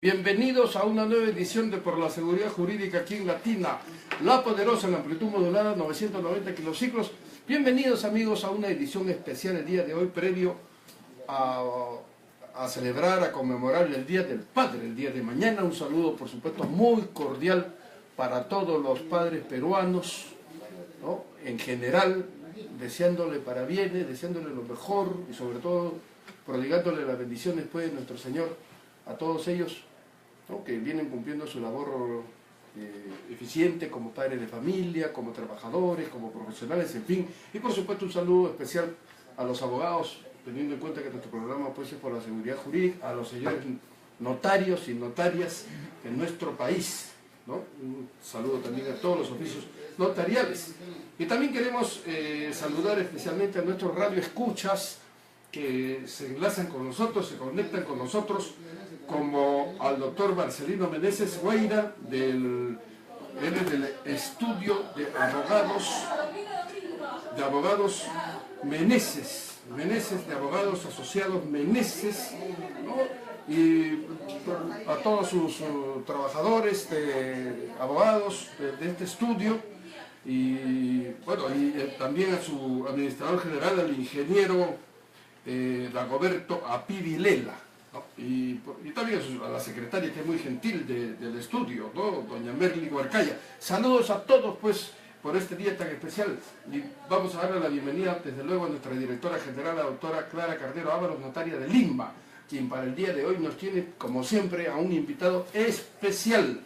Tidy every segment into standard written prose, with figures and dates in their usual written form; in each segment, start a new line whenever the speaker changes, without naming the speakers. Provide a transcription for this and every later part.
Bienvenidos a una nueva edición de Por la Seguridad Jurídica aquí en Latina, la poderosa en la amplitud modulada 990 kilociclos. Bienvenidos amigos a una edición especial el día de hoy previo a celebrar, a conmemorar el Día del Padre, el día de mañana. Un saludo por supuesto muy cordial para todos los padres peruanos, ¿no? En general, deseándole parabienes, deseándole lo mejor y sobre todo prodigándole las bendiciones pues de nuestro Señor a todos ellos, ¿no? Que vienen cumpliendo su labor eficiente como padres de familia, como trabajadores, como profesionales, en fin. Y por supuesto un saludo especial a los abogados, teniendo en cuenta que nuestro programa pues, es por la seguridad jurídica, a los señores notarios y notarias en nuestro país, ¿no? Un saludo también a todos los oficios notariales. Y también queremos saludar especialmente a nuestros radioescuchas que se enlazan con nosotros, se conectan con nosotros, como al doctor Marcelino Meneses Guaira, del estudio de abogados Meneses, de abogados asociados Meneses, ¿no? Y a todos sus trabajadores, abogados de este estudio, y bueno, y también a su administrador general, al ingeniero Dagoberto Apivilela, ¿no? Y también a la secretaria, que es muy gentil del estudio, ¿no? Doña Merly Huarcaya. Saludos a todos pues por este día tan especial, y vamos a darle la bienvenida desde luego a nuestra directora general, la doctora Clara Cardero Ávaros, notaria de Lima, quien para el día de hoy nos tiene como siempre a un invitado especial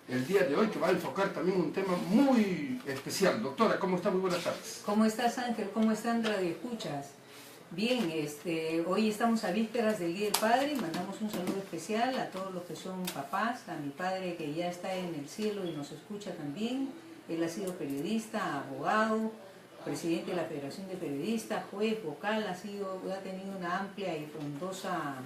el día de hoy, que va a enfocar también un tema muy especial. Doctora, ¿cómo está? Muy buenas tardes.
¿Cómo estás, Ángel? ¿Cómo están radioescuchas? Bien, hoy estamos a vísperas del Día del Padre y mandamos un saludo especial a todos los que son papás, a mi padre que ya está en el cielo y nos escucha también. Él ha sido periodista, abogado, presidente de la Federación de Periodistas, juez, vocal, ha tenido una amplia y frondosa,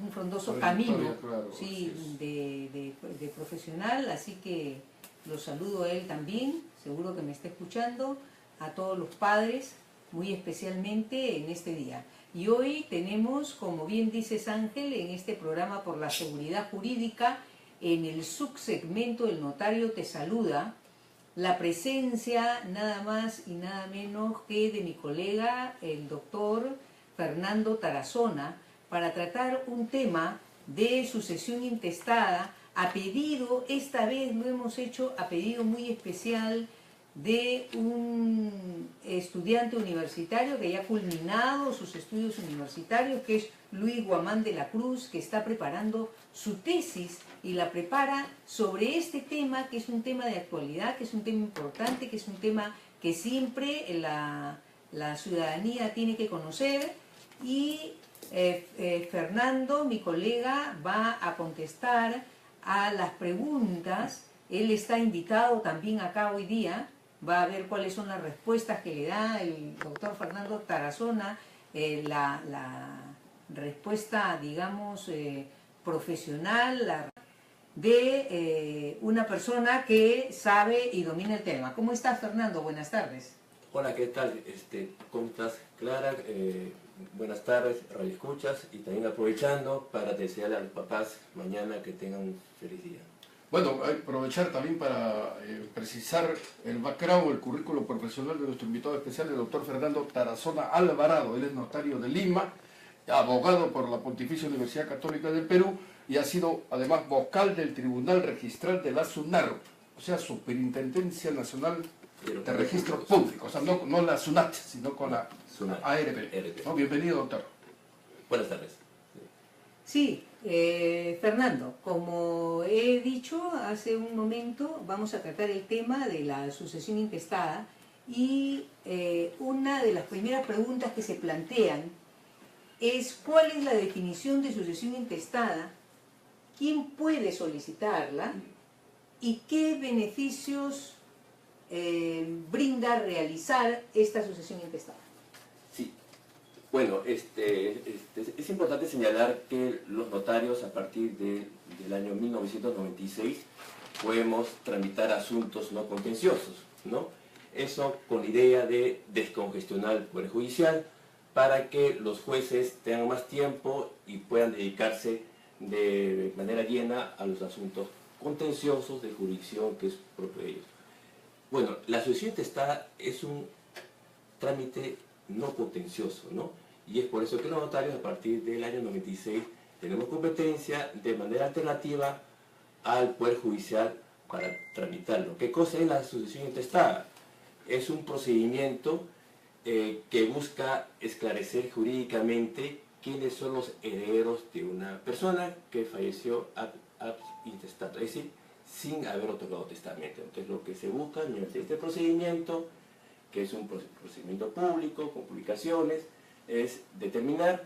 un frondoso camino, claro, sí, de profesional, así que lo saludo a él también, seguro que me está escuchando, a todos los padres, muy especialmente en este día. Y hoy tenemos, como bien dices Ángel, en este programa por la seguridad jurídica, en el subsegmento El Notario Te Saluda, la presencia nada más y nada menos que de mi colega, el doctor Fernando Tarazona, para tratar un tema de sucesión intestada, a pedido, esta vez lo hemos hecho a pedido muy especial de un estudiante universitario que ya ha culminado sus estudios universitarios, que es Luis Guamán de la Cruz, que está preparando su tesis y la prepara sobre este tema, que es un tema de actualidad, que es un tema importante, que es un tema que siempre la ciudadanía tiene que conocer. Y Fernando, mi colega, va a contestar a las preguntas. Él está invitado también acá hoy día, va a ver cuáles son las respuestas que le da el doctor Fernando Tarazona, la respuesta, digamos, profesional, de una persona que sabe y domina el tema. ¿Cómo estás, Fernando? Buenas tardes.
Hola, ¿qué tal? ¿Cómo estás, Clara? Buenas tardes, radioescuchas, y también aprovechando para desearle a los papás mañana que tengan un feliz día.
Bueno, aprovechar también para precisar el background, el currículo profesional de nuestro invitado especial, el doctor Fernando Tarazona Alvarado. Él es notario de Lima, abogado por la Pontificia Universidad Católica del Perú, y ha sido además vocal del Tribunal Registral de la SUNAR, o sea, Superintendencia Nacional de Registros Públicos, o sea, no la SUNAT, sino con la ARP. ¿No? Bienvenido, doctor.
Buenas tardes.
Sí, Fernando, como he dicho hace un momento, vamos a tratar el tema de la sucesión intestada, y una de las primeras preguntas que se plantean es ¿cuál es la definición de sucesión intestada? ¿Quién puede solicitarla? ¿Y qué beneficios brinda realizar esta sucesión intestada?
Sí, bueno, es importante señalar que los notarios a partir del año 1996 podemos tramitar asuntos no contenciosos, ¿no? Eso con la idea de descongestionar el Poder Judicial, para que los jueces tengan más tiempo y puedan dedicarse de manera llena a los asuntos contenciosos de jurisdicción que es propio de ellos. Bueno, la sucesión intestada es un trámite no contencioso, ¿no? Y es por eso que los notarios a partir del año 96 tenemos competencia de manera alternativa al Poder Judicial para tramitarlo. ¿Qué cosa es la sucesión intestada? Es un procedimiento que busca esclarecer jurídicamente quiénes son los herederos de una persona que falleció ab intestato, es decir, sin haber otorgado testamento. Entonces lo que se busca mediante este procedimiento, que es un procedimiento público, con publicaciones, es determinar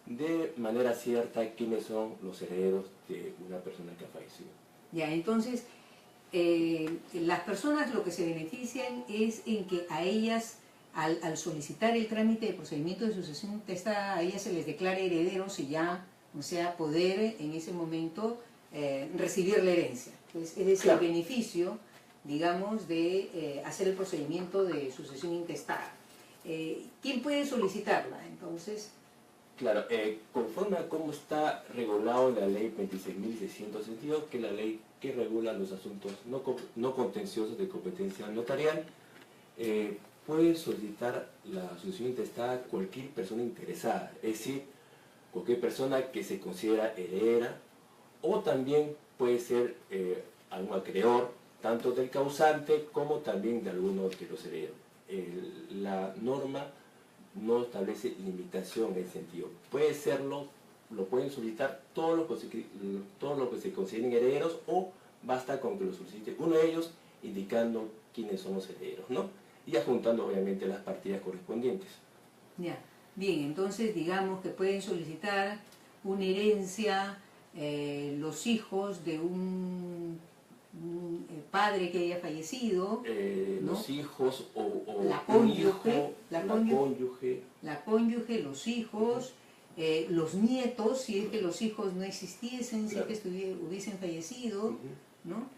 de manera cierta quiénes son los herederos de una persona que ha fallecido.
Ya, entonces, las personas lo que se benefician es en que a ellas, al solicitar el trámite de procedimiento de sucesión intestada, a ellas se les declara herederos y ya, o sea, poder en ese momento recibir la herencia. Entonces, ese es el beneficio, digamos, de hacer el procedimiento de sucesión intestada. ¿Quién puede solicitarla? Entonces,
claro, conforme a cómo está regulado la ley 26.662, que es la ley que regula los asuntos no contenciosos de competencia notarial, puede solicitar la sucesión intestada cualquier persona interesada, es decir, cualquier persona que se considera heredera, o también puede ser algún acreedor, tanto del causante como también de alguno de los herederos. La norma no establece limitación en ese sentido. Puede serlo, lo pueden solicitar todos los que se consideren herederos, o basta con que lo solicite uno de ellos indicando quiénes son los herederos, ¿no? Y adjuntando obviamente las partidas correspondientes.
Ya, bien, entonces digamos que pueden solicitar una herencia los hijos de un padre que haya fallecido, ¿no?
Los hijos o
la cónyuge,
hijo,
la cónyuge, los hijos, los nietos, si es que los hijos no existiesen,
claro,
si es que hubiesen fallecido, ¿no?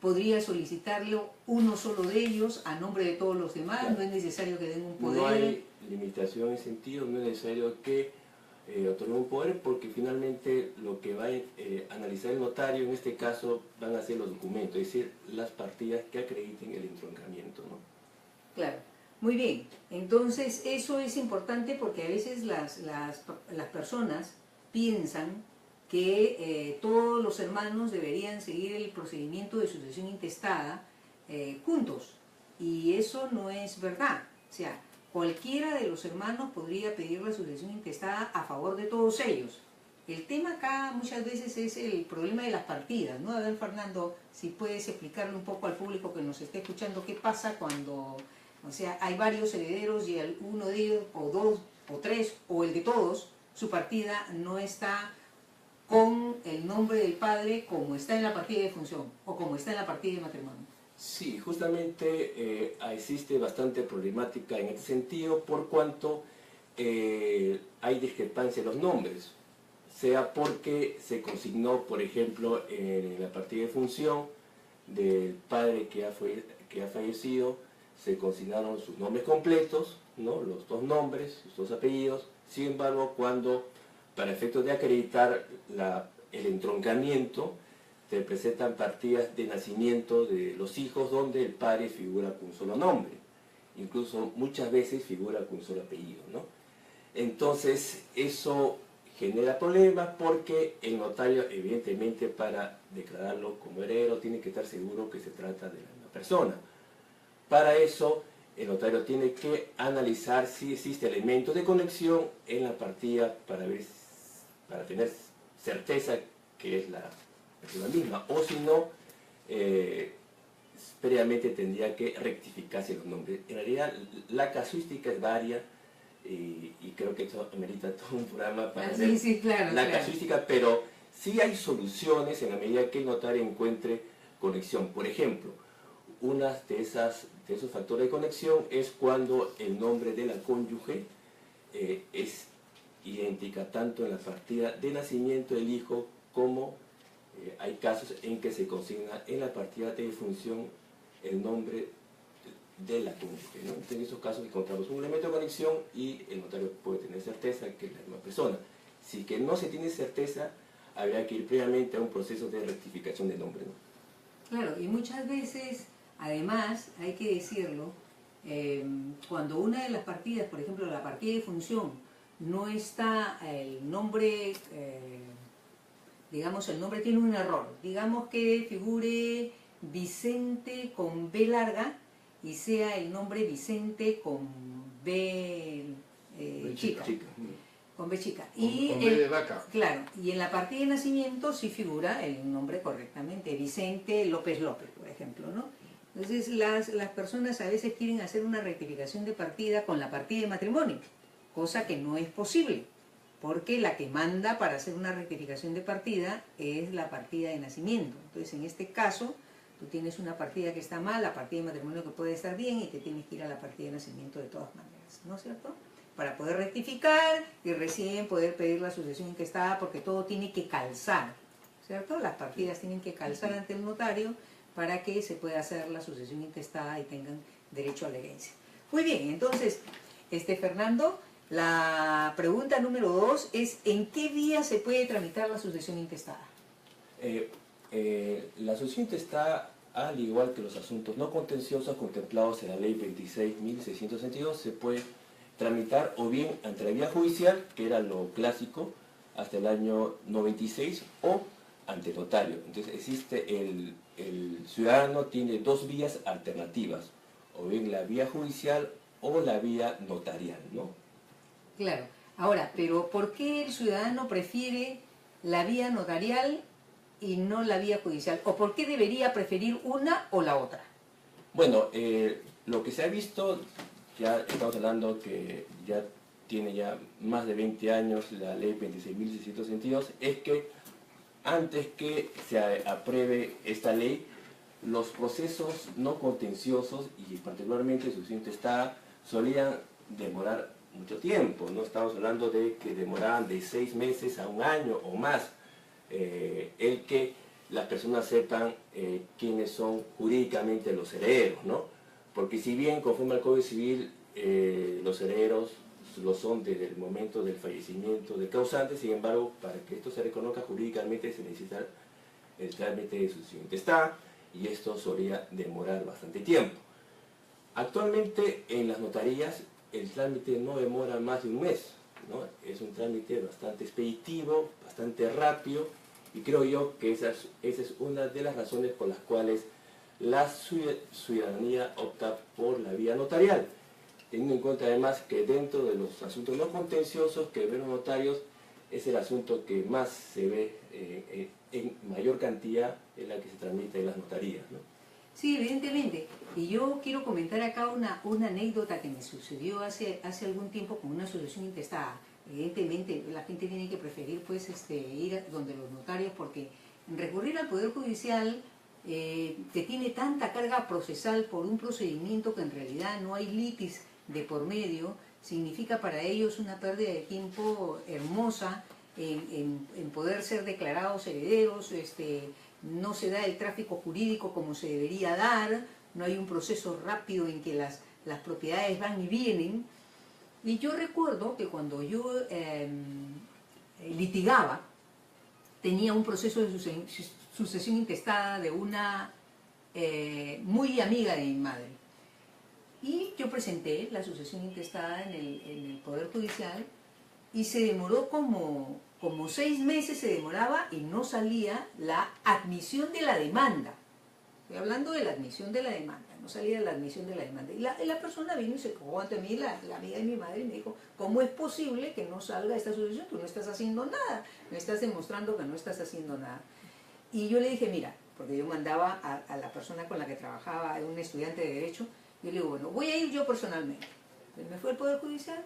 Podría solicitarlo uno solo de ellos a nombre de todos los demás, claro. No es necesario que den un poder.
No hay limitación en ese sentido, no es necesario que otorguen un poder, porque finalmente lo que va a analizar el notario en este caso van a ser los documentos, es decir, las partidas que acrediten el entroncamiento, ¿no?
Claro, muy bien. Entonces eso es importante porque a veces las personas piensan que todos los hermanos deberían seguir el procedimiento de sucesión intestada juntos, y eso no es verdad. O sea, cualquiera de los hermanos podría pedir la sucesión intestada a favor de todos ellos. El tema acá muchas veces es el problema de las partidas, ¿no? A ver, Fernando, si puedes explicarle un poco al público que nos esté escuchando qué pasa cuando, o sea, hay varios herederos y uno de ellos, o dos, o tres, o el de todos, su partida no está con el nombre del padre como está en la partida de función o como está en la partida de matrimonio.
Sí, justamente existe bastante problemática en este sentido, por cuanto hay discrepancia en los nombres, sea porque se consignó, por ejemplo, en la partida de función del padre que ha fallecido, se consignaron sus nombres completos, ¿no? Los dos nombres, sus dos apellidos. Sin embargo, cuando para efectos de acreditar el entroncamiento, se presentan partidas de nacimiento de los hijos donde el padre figura con un solo nombre, incluso muchas veces figura con un solo apellido, ¿no? Entonces eso genera problemas porque el notario, evidentemente, para declararlo como heredero tiene que estar seguro que se trata de la misma persona. Para eso el notario tiene que analizar si existe elementos de conexión en la partida para tener certeza que es la persona misma, o si no, previamente tendría que rectificarse los nombres. En realidad la casuística es varia, y creo que esto amerita todo un programa para ver la casuística, pero sí hay soluciones en la medida que el notario encuentre conexión. Por ejemplo, una de esos factores de conexión es cuando el nombre de la cónyuge es idéntica tanto en la partida de nacimiento del hijo como hay casos en que se consigna en la partida de defunción el nombre de la cónyuge, ¿no? Entonces, en esos casos encontramos un elemento de conexión y el notario puede tener certeza que es la misma persona. Si que no se tiene certeza, habría que ir previamente a un proceso de rectificación de nombre, ¿no?
Claro, y muchas veces, además, hay que decirlo, cuando una de las partidas, por ejemplo, la partida de función, no está el nombre, digamos, el nombre tiene un error, digamos que figure Vicente con B larga y sea el nombre Vicente con B chica. Con B chica. Y
con B de vaca.
Claro, y en la partida de nacimiento sí figura el nombre correctamente, Vicente López López, por ejemplo, ¿no? Entonces las personas a veces quieren hacer una rectificación de partida con la partida de matrimonio, cosa que no es posible, porque la que manda para hacer una rectificación de partida es la partida de nacimiento. Entonces, en este caso, tú tienes una partida que está mal, la partida de matrimonio que puede estar bien, y te tienes que ir a la partida de nacimiento de todas maneras, ¿no es cierto? Para poder rectificar y recién poder pedir la sucesión intestada, porque todo tiene que calzar, ¿cierto? Las partidas tienen que calzar ante el notario para que se pueda hacer la sucesión intestada y tengan derecho a la herencia. Muy bien, entonces, Fernando, la pregunta número 2 es: ¿en qué día se puede tramitar la sucesión intestada?
La sucesión intestada, al igual que los asuntos no contenciosos contemplados en la ley 26.662, se puede tramitar o bien ante la vía judicial, que era lo clásico hasta el año 96, o ante notario. Entonces existe el ciudadano tiene dos vías alternativas, o bien la vía judicial o la vía notarial, ¿no?
Claro. Ahora, pero ¿por qué el ciudadano prefiere la vía notarial y no la vía judicial? ¿O por qué debería preferir una o la otra?
Bueno, lo que se ha visto, ya estamos hablando que ya tiene ya más de 20 años la ley 26.662, es que antes que se apruebe esta ley, los procesos no contenciosos y particularmente sucesión intestada solían demorar mucho tiempo, ¿no? Estamos hablando de que demoraban de 6 meses a un año o más el que las personas sepan quiénes son jurídicamente los herederos, ¿no? Porque si bien conforme al Código Civil los herederos lo son desde el momento del fallecimiento del causante, sin embargo, para que esto se reconozca jurídicamente se necesita el trámite de sucesión intestada, y esto solía demorar bastante tiempo. Actualmente en las notarías el trámite no demora más de un mes, ¿no? Es un trámite bastante expeditivo, bastante rápido, y creo yo que esa es una de las razones por las cuales la ciudadanía opta por la vía notarial, teniendo en cuenta además que dentro de los asuntos no contenciosos que ven los notarios es el asunto que más se ve en mayor cantidad en la que se tramita en las notarías, ¿no?
Sí, evidentemente. Y yo quiero comentar acá una anécdota que me sucedió hace algún tiempo con una sucesión intestada. Evidentemente la gente tiene que preferir pues ir donde los notarios, porque recurrir al Poder Judicial te tiene tanta carga procesal por un procedimiento que en realidad no hay litis de por medio, significa para ellos una pérdida de tiempo hermosa en poder ser declarados herederos. No se da el tráfico jurídico como se debería dar, no hay un proceso rápido en que las propiedades van y vienen. Y yo recuerdo que cuando yo litigaba, tenía un proceso de sucesión intestada de una muy amiga de mi madre. Y yo presenté la sucesión intestada en el Poder Judicial y se demoró como 6 meses se demoraba y no salía la admisión de la demanda. Estoy hablando de la admisión de la demanda, no salía la admisión de la demanda. Y la persona vino y se cogó ante mí, la amiga de mi madre, y me dijo: ¿cómo es posible que no salga esta sucesión? Tú no estás haciendo nada, me estás demostrando que no estás haciendo nada. Y yo le dije: mira, porque yo mandaba a la persona con la que trabajaba, un estudiante de Derecho, yo le digo: bueno, voy a ir yo personalmente. Entonces me fui al Poder Judicial,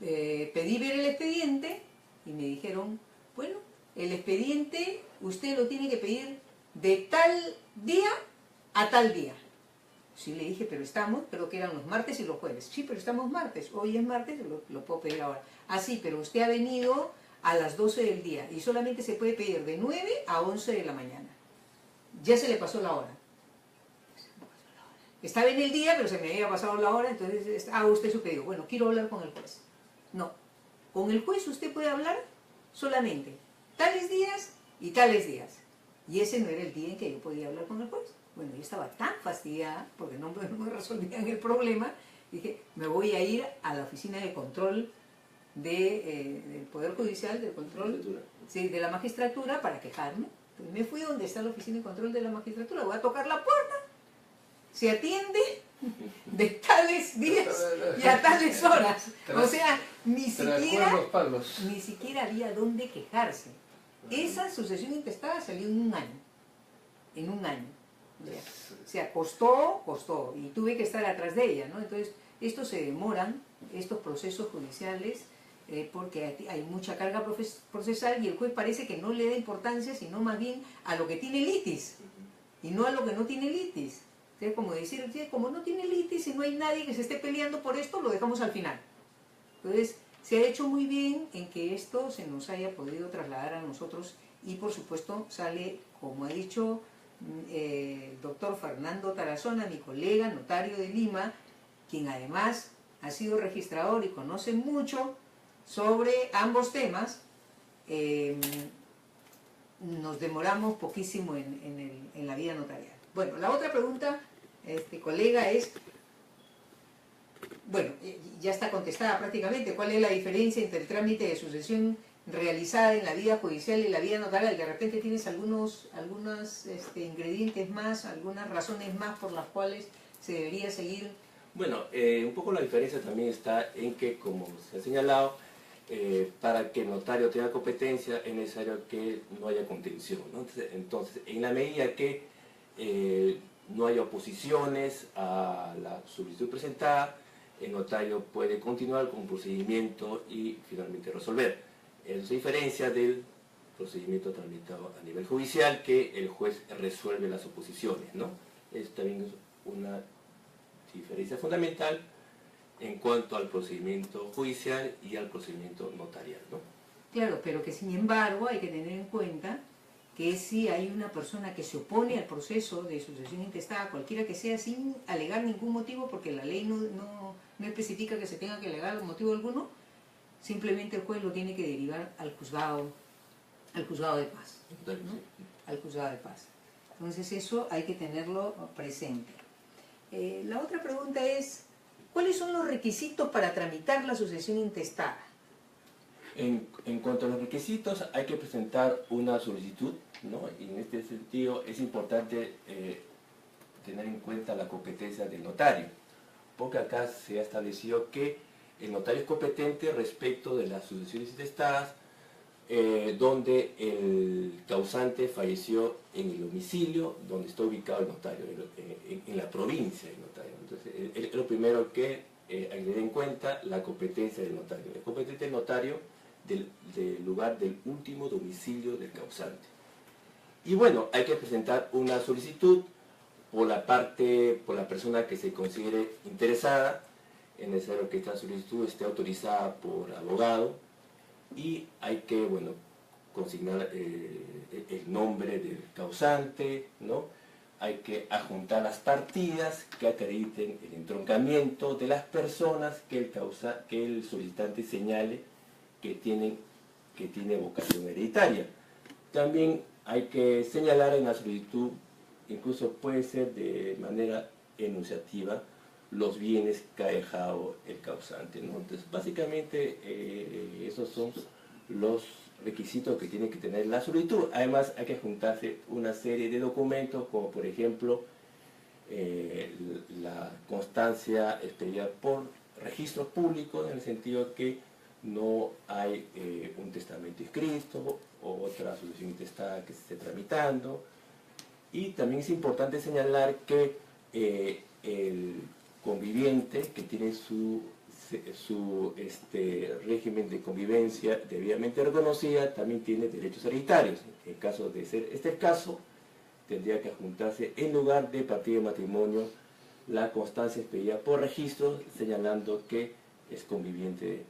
pedí ver el expediente y me dijeron: bueno, el expediente usted lo tiene que pedir de tal día a tal día. Sí, le dije: pero estamos, creo que eran los martes y los jueves. Sí, pero estamos martes, hoy es martes, lo puedo pedir ahora. Ah, sí, pero usted ha venido a las 12 del día y solamente se puede pedir de 9 a 11 de la mañana. Ya se le pasó la hora. Estaba en el día, pero se me había pasado la hora, entonces haga usted su pedido. Bueno, quiero hablar con el juez. No, con el juez usted puede hablar solamente tales días y tales días. Y ese no era el día en que yo podía hablar con el juez. Bueno, yo estaba tan fastidiada porque no me resolvían el problema, dije, me voy a ir a la oficina de control del Poder Judicial, del control de la magistratura para quejarme. Entonces me fui donde está la oficina de control de la magistratura, voy a tocar la puerta, se atiende de tales días y a tales horas. O sea, ni siquiera había dónde quejarse. Esa sucesión intestada salió en un año. En un año. O sea, costó, y tuve que estar atrás de ella, ¿no? Entonces, estos se demoran, estos procesos judiciales, porque hay mucha carga procesal y el juez parece que no le da importancia, sino más bien a lo que tiene litis, y no a lo que no tiene litis. O sea, como decir, como no tiene litis y no hay nadie que se esté peleando por esto, lo dejamos al final. Entonces, se ha hecho muy bien en que esto se nos haya podido trasladar a nosotros y, por supuesto, sale, como ha dicho el doctor Fernando Tarazona, mi colega, notario de Lima, quien además ha sido registrador y conoce mucho sobre ambos temas. Nos demoramos poquísimo en la vida notarial. Bueno, la otra pregunta, colega, es, bueno, ya está contestada prácticamente, ¿cuál es la diferencia entre el trámite de sucesión realizada en la vida judicial y la vida notarial? De repente tienes algunos ingredientes más, algunas razones más por las cuales se debería seguir.
Bueno, un poco la diferencia también está en que, como se ha señalado, para que el notario tenga competencia es necesario que no haya contención, ¿no? Entonces, en la medida que no haya oposiciones a la solicitud presentada, el notario puede continuar con un procedimiento y finalmente resolver. Eso se diferencia del procedimiento tramitado a nivel judicial, que el juez resuelve las oposiciones, ¿no? Esto también es una diferencia fundamental en cuanto al procedimiento judicial y al procedimiento notarial, ¿no?
Claro, pero que sin embargo hay que tener en cuenta que si hay una persona que se opone al proceso de sucesión intestada, cualquiera que sea, sin alegar ningún motivo, porque la ley no especifica que se tenga que alegar motivo alguno, simplemente el juez lo tiene que derivar al juzgado de paz, ¿no? Al juzgado de paz. Entonces eso hay que tenerlo presente. La otra pregunta es, ¿cuáles son los requisitos para tramitar la sucesión intestada?
En cuanto a los requisitos, hay que presentar una solicitud, ¿no? Y en este sentido es importante tener en cuenta la competencia del notario, porque acá se ha establecido que el notario es competente respecto de las sucesiones intestadas donde el causante falleció en el domicilio donde está ubicado el notario, en la provincia del notario. Entonces, es lo primero que hay que tener en cuenta, la competencia del notario. Es competente el notario del lugar del último domicilio del causante. Y bueno, hay que presentar una solicitud por la persona que se considere interesada. Es necesario que esta solicitud esté autorizada por abogado y hay que, bueno, consignar el nombre del causante, ¿no? Hay que adjuntar las partidas que acrediten el entroncamiento de las personas que el solicitante señale que tiene vocación hereditaria. También hay que señalar en la solicitud, incluso puede ser de manera enunciativa, los bienes que ha dejado el causante, ¿no? Entonces, básicamente, esos son los requisitos que tiene que tener la solicitud. Además, hay que juntarse una serie de documentos, como por ejemplo, la constancia expedida por registros públicos, en el sentido que no hay un testamento inscrito o otra sucesión intestada que se esté tramitando. Y también es importante señalar que el conviviente que tiene su régimen de convivencia debidamente reconocida también tiene derechos hereditarios. En caso de ser este el caso, tendría que adjuntarse en lugar de partida de matrimonio la constancia expedida por registro señalando que es conviviente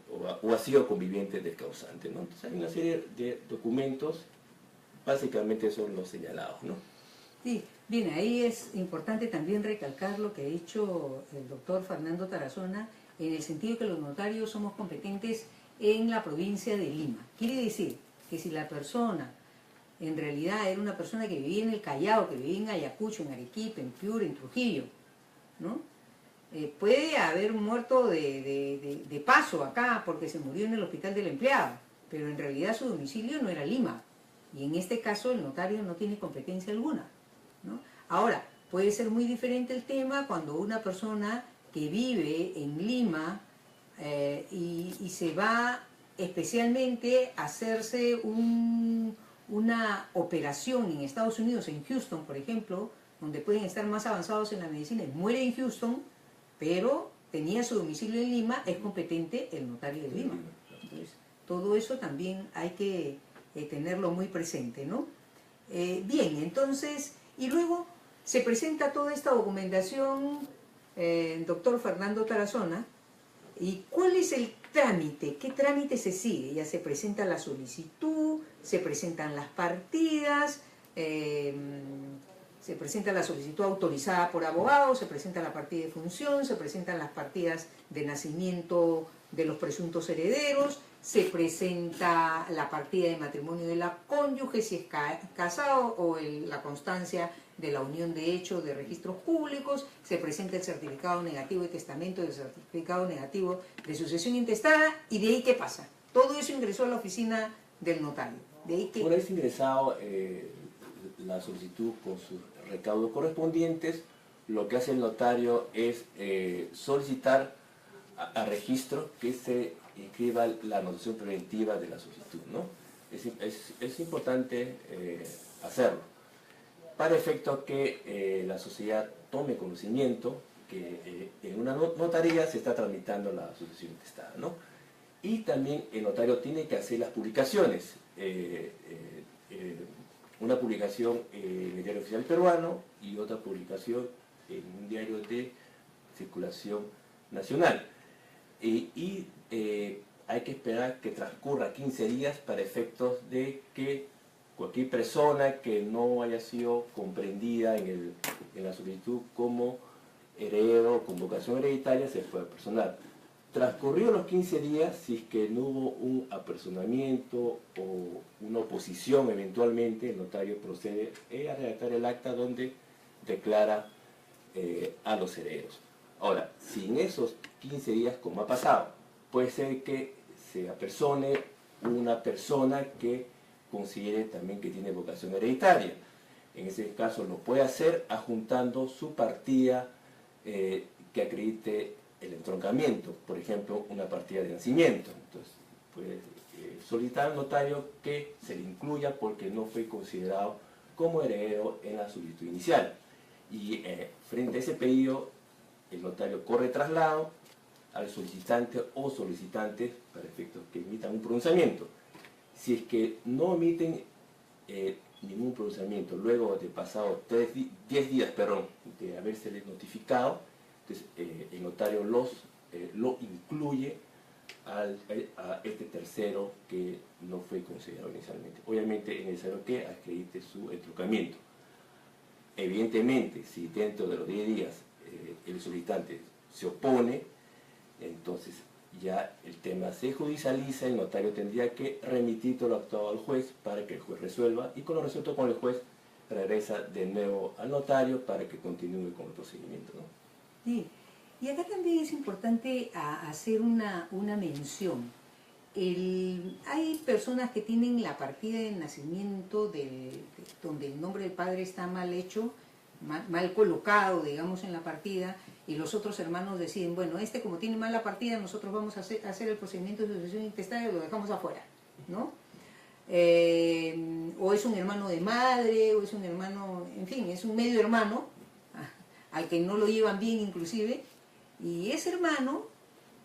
o ha sido conviviente del causante, ¿no? Entonces hay una serie de documentos, básicamente son los señalados, ¿no?
Sí, bien, ahí es importante también recalcar lo que ha dicho el doctor Fernando Tarazona, en el sentido que los notarios somos competentes en la provincia de Lima. Quiere decir que si la persona en realidad era una persona que vivía en el Callao, que vivía en Ayacucho, en Arequipa, en Piura, en Trujillo, ¿no? Puede haber muerto de paso acá porque se murió en el hospital del empleado, pero en realidad su domicilio no era Lima. Y en este caso el notario no tiene competencia alguna, ¿no? Ahora, puede ser muy diferente el tema cuando una persona que vive en Lima y se va especialmente a hacerse una operación en Estados Unidos, en Houston, por ejemplo, donde pueden estar más avanzados en la medicina, y muere en Houston, pero tenía su domicilio en Lima, es competente el notario de Lima. Entonces, todo eso también hay que tenerlo muy presente, ¿no? Bien, entonces, y luego se presenta toda esta documentación, doctor Fernando Tarazona, ¿y cuál es el trámite? ¿Qué trámite se sigue? Ya se presenta la solicitud, se presentan las partidas, se presenta la solicitud autorizada por abogado, se presenta la partida de función, se presentan las partidas de nacimiento de los presuntos herederos, se presenta la partida de matrimonio de la cónyuge, si es casado, o la constancia de la unión de hecho de registros públicos, se presenta el certificado negativo de testamento, el certificado negativo de sucesión intestada, y de ahí ¿qué pasa? Todo eso ingresó a la oficina del notario. De ahí
Una vez ingresado la solicitud con sus recaudos correspondientes, lo que hace el notario es solicitar a registro que se inscriba la anotación preventiva de la solicitud, ¿no? Es importante hacerlo, para efecto que la sociedad tome conocimiento que en una notaría se está tramitando la sucesión intestada, ¿no? Y también el notario tiene que hacer las publicaciones, una publicación en el Diario Oficial Peruano y otra publicación en un diario de circulación nacional. Hay que esperar que transcurra 15 días para efectos de que cualquier persona que no haya sido comprendida en la solicitud como heredero o con vocación hereditaria se pueda personar. Transcurridos los 15 días, si es que no hubo un apersonamiento o una oposición eventualmente, el notario procede a redactar el acta donde declara a los herederos. Ahora, si en esos 15 días, como ha pasado, puede ser que se apersone una persona que considere también que tiene vocación hereditaria. En ese caso lo puede hacer adjuntando su partida que acredite el entroncamiento, por ejemplo, una partida de nacimiento. Entonces, puede solicitar al notario que se le incluya porque no fue considerado como heredero en la solicitud inicial. Y frente a ese pedido, el notario corre traslado al solicitante o solicitantes para efectos que emitan un pronunciamiento. Si es que no emiten ningún pronunciamiento luego de pasado 10 días de habérseles notificado, entonces el notario lo incluye a este tercero que no fue considerado inicialmente. Obviamente es necesario que acredite su entroncamiento. Evidentemente, si dentro de los 10 días el solicitante se opone, entonces ya el tema se judicializa, el notario tendría que remitir todo lo actuado al juez para que el juez resuelva, y con lo resuelto con el juez regresa de nuevo al notario para que continúe con el procedimiento, ¿no?
Sí, y acá también es importante hacer una mención. Hay personas que tienen la partida de nacimiento donde el nombre del padre está mal hecho, mal colocado, digamos, en la partida, y los otros hermanos deciden, bueno, como tiene mala partida, nosotros vamos a hacer el procedimiento de sucesión intestada y lo dejamos afuera, ¿no? O es un hermano de madre, o es un hermano, en fin, es un medio hermano, al que no lo llevan bien inclusive, y ese hermano,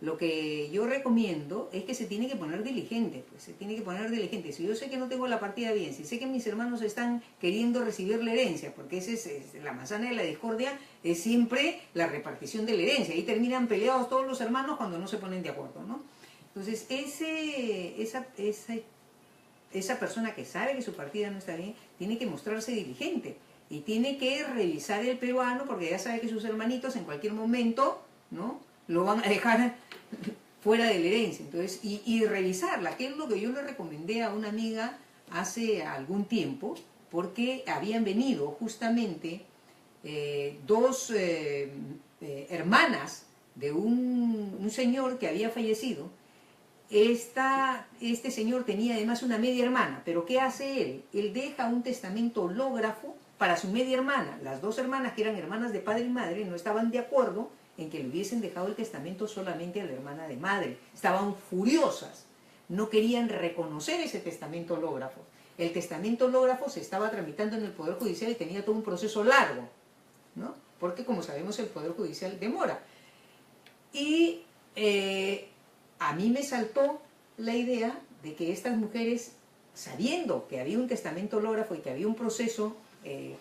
lo que yo recomiendo es que se tiene que poner diligente, pues se tiene que poner diligente. Si yo sé que no tengo la partida bien, si sé que mis hermanos están queriendo recibir la herencia, porque esa es la manzana de la discordia, es siempre la repartición de la herencia. Ahí terminan peleados todos los hermanos cuando no se ponen de acuerdo, ¿no? Entonces, esa persona que sabe que su partida no está bien, tiene que mostrarse diligente. y tiene que revisar el peruano porque ya sabe que sus hermanitos en cualquier momento, ¿no?, lo van a dejar fuera de la herencia. Entonces, y revisarla, que es lo que yo le recomendé a una amiga hace algún tiempo, porque habían venido justamente dos hermanas de un señor que había fallecido. Este señor tenía además una media hermana, pero ¿qué hace él? Él deja un testamento hológrafo para su media hermana. Las dos hermanas, que eran hermanas de padre y madre, no estaban de acuerdo en que le hubiesen dejado el testamento solamente a la hermana de madre. Estaban furiosas, no querían reconocer ese testamento hológrafo. El testamento hológrafo se estaba tramitando en el Poder Judicial y tenía todo un proceso largo, ¿no?, porque como sabemos el Poder Judicial demora. Y a mí me saltó la idea de que estas mujeres, sabiendo que había un testamento hológrafo y que había un proceso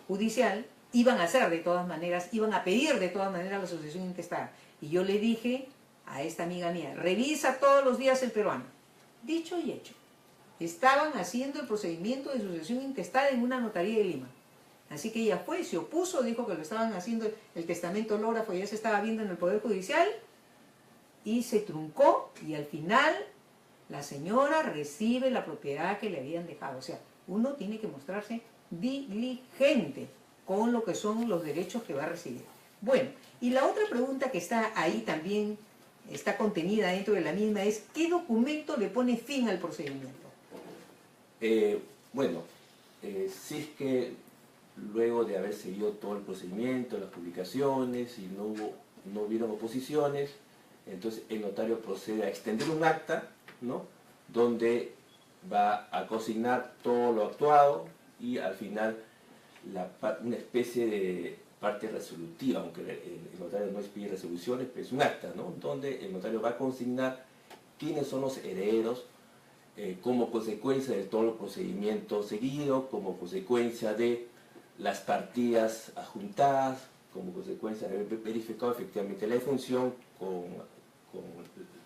judicial, iban a hacer de todas maneras, iban a pedir de todas maneras la sucesión intestada. Y yo le dije a esta amiga mía, revisa todos los días el peruano. Dicho y hecho. Estaban haciendo el procedimiento de sucesión intestada en una notaría de Lima. Así que ella fue, se opuso, dijo que lo estaban haciendo, el testamento hológrafo ya se estaba viendo en el Poder Judicial, y se truncó, y al final la señora recibe la propiedad que le habían dejado. O sea, uno tiene que mostrarse diligente con lo que son los derechos que va a recibir. Bueno, y la otra pregunta que está ahí también, está contenida dentro de la misma, es ¿qué documento le pone fin al procedimiento?
Bueno, si es que luego de haber seguido todo el procedimiento, las publicaciones, y no hubieron oposiciones, entonces el notario procede a extender un acta, ¿no?, donde va a consignar todo lo actuado y al final una especie de parte resolutiva, aunque el notario no expide resoluciones, pero es un acta, ¿no?, donde el notario va a consignar quiénes son los herederos como consecuencia de todo el procedimiento seguido, como consecuencia de las partidas adjuntadas, como consecuencia de haber verificado efectivamente la defunción con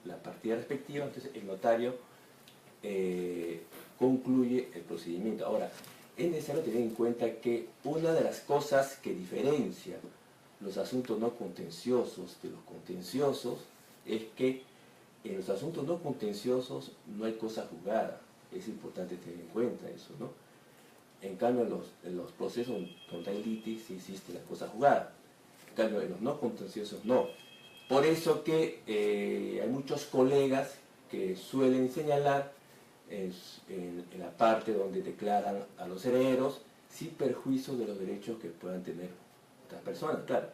la partida respectiva. Entonces el notario concluye el procedimiento. Ahora, es necesario tener en cuenta que una de las cosas que diferencia los asuntos no contenciosos de los contenciosos es que en los asuntos no contenciosos no hay cosa juzgada. Es importante tener en cuenta eso, ¿no? En cambio, en los procesos donde hay litis sí existe la cosa juzgada. En cambio, en los no contenciosos no. Por eso que hay muchos colegas que suelen señalar en la parte donde declaran a los herederos sin perjuicio de los derechos que puedan tener otras personas. Claro,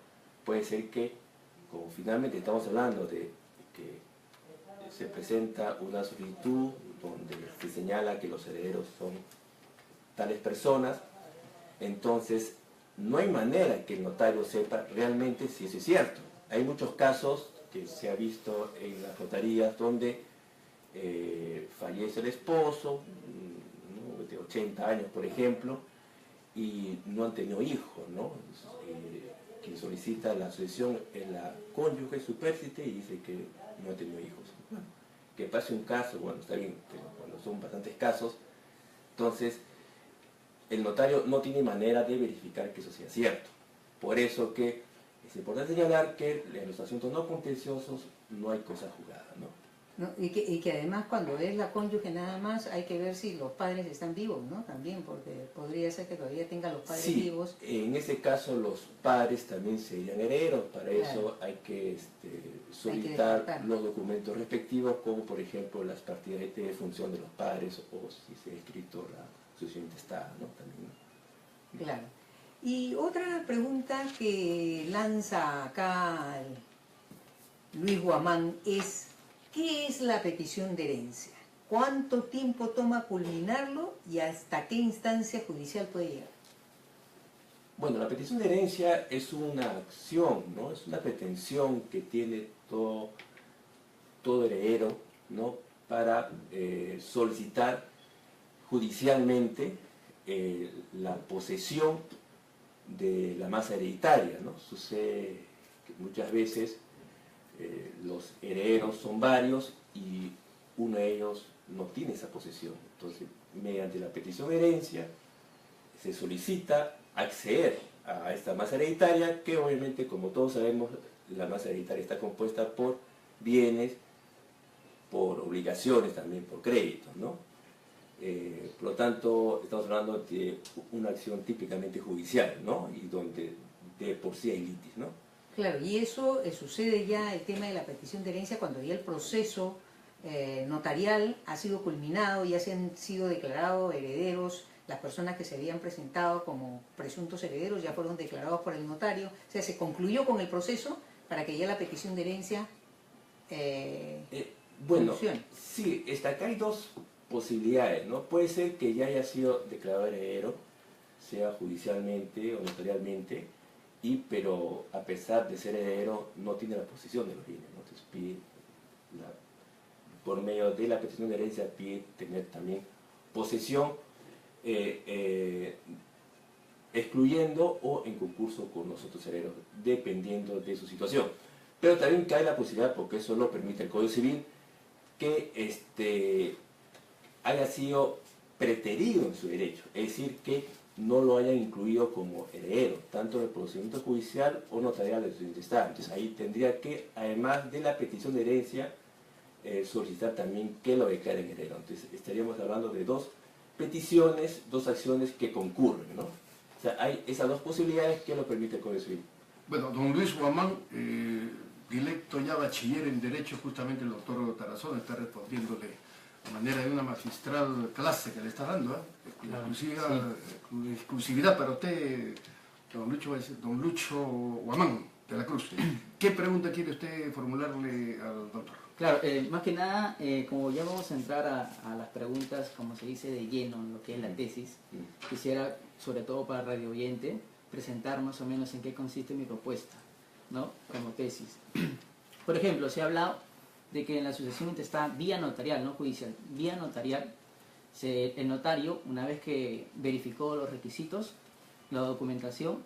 puede ser que, como finalmente estamos hablando de que se presenta una solicitud donde se señala que los herederos son tales personas, entonces no hay manera que el notario sepa realmente si eso es cierto. Hay muchos casos que se ha visto en las notarías donde fallece el esposo, ¿no?, de 80 años por ejemplo, y no han tenido hijos, ¿no? Quien solicita la sucesión es la cónyuge supérstite y dice que no ha tenido hijos. Bueno, que pase un caso, bueno, está bien, pero cuando son bastantes casos, entonces el notario no tiene manera de verificar que eso sea cierto. Por eso que es importante señalar que en los asuntos no contenciosos no hay cosa juzgada, ¿no?
¿No? Y que además cuando es la cónyuge nada más hay que ver si los padres están vivos, ¿no? También, porque podría ser que todavía tengan los padres vivos.
En ese caso los padres también serían herederos. Para eso hay que solicitar los documentos respectivos, como por ejemplo las partidas de defunción de los padres, o si se ha escrito la sucesión intestada, ¿no? También, ¿no?
Claro. Y otra pregunta que lanza acá Luis Guamán es: ¿qué es la petición de herencia? ¿Cuánto tiempo toma culminarlo y hasta qué instancia judicial puede llegar?
Bueno, la petición de herencia es una acción, ¿no? Es una pretensión que tiene todo heredero, ¿no?, para solicitar judicialmente la posesión de la masa hereditaria, ¿no? Sucede que muchas veces los herederos son varios y uno de ellos no tiene esa posesión. Entonces, mediante la petición de herencia, se solicita acceder a esta masa hereditaria, que obviamente, como todos sabemos, la masa hereditaria está compuesta por bienes, por obligaciones también, por créditos, ¿no? Por lo tanto, estamos hablando de una acción típicamente judicial, ¿no? Y donde de por sí hay litis, ¿no?
Claro, y eso sucede ya el tema de la petición de herencia cuando ya el proceso notarial ha sido culminado, ya se han sido declarados herederos, las personas que se habían presentado como presuntos herederos ya fueron declarados por el notario, o sea, se concluyó con el proceso para que ya la petición de herencia
bueno,
funcione.
sí, acá hay dos posibilidades, ¿no? Puede ser que ya haya sido declarado heredero, sea judicialmente o notarialmente, pero a pesar de ser heredero no tiene la posesión de los bienes, ¿no? Entonces pide, por medio de la petición de herencia, pide tener también posesión, excluyendo o en concurso con los otros herederos, dependiendo de su situación. Pero también cae la posibilidad, porque eso lo permite el Código Civil, que haya sido preterido en su derecho, es decir, que no lo hayan incluido como heredero, tanto en el procedimiento judicial o notarial de su intestado. Entonces ahí tendría que, además de la petición de herencia, solicitar también que lo declaren heredero. Entonces estaríamos hablando de dos peticiones, dos acciones que concurren, ¿no? O sea, hay esas dos posibilidades que lo permite el Código Civil.
Bueno, don Luis Guamán, directo ya bachiller en Derecho, justamente el doctor Tarazona está respondiéndole de manera de una magistral clase que le está dando, exclusividad para usted, don Lucho Guamán de la Cruz. ¿Qué pregunta quiere usted formularle al doctor?
Claro, más que nada, como ya vamos a entrar a las preguntas, como se dice, de lleno en lo que es la tesis, quisiera, sobre todo para Radio Oyente, presentar más o menos en qué consiste mi propuesta, ¿no? Como tesis. Por ejemplo, se ha hablado de que en la sucesión intestada, vía notarial, no judicial, vía notarial, el notario, una vez que verificó los requisitos, la documentación,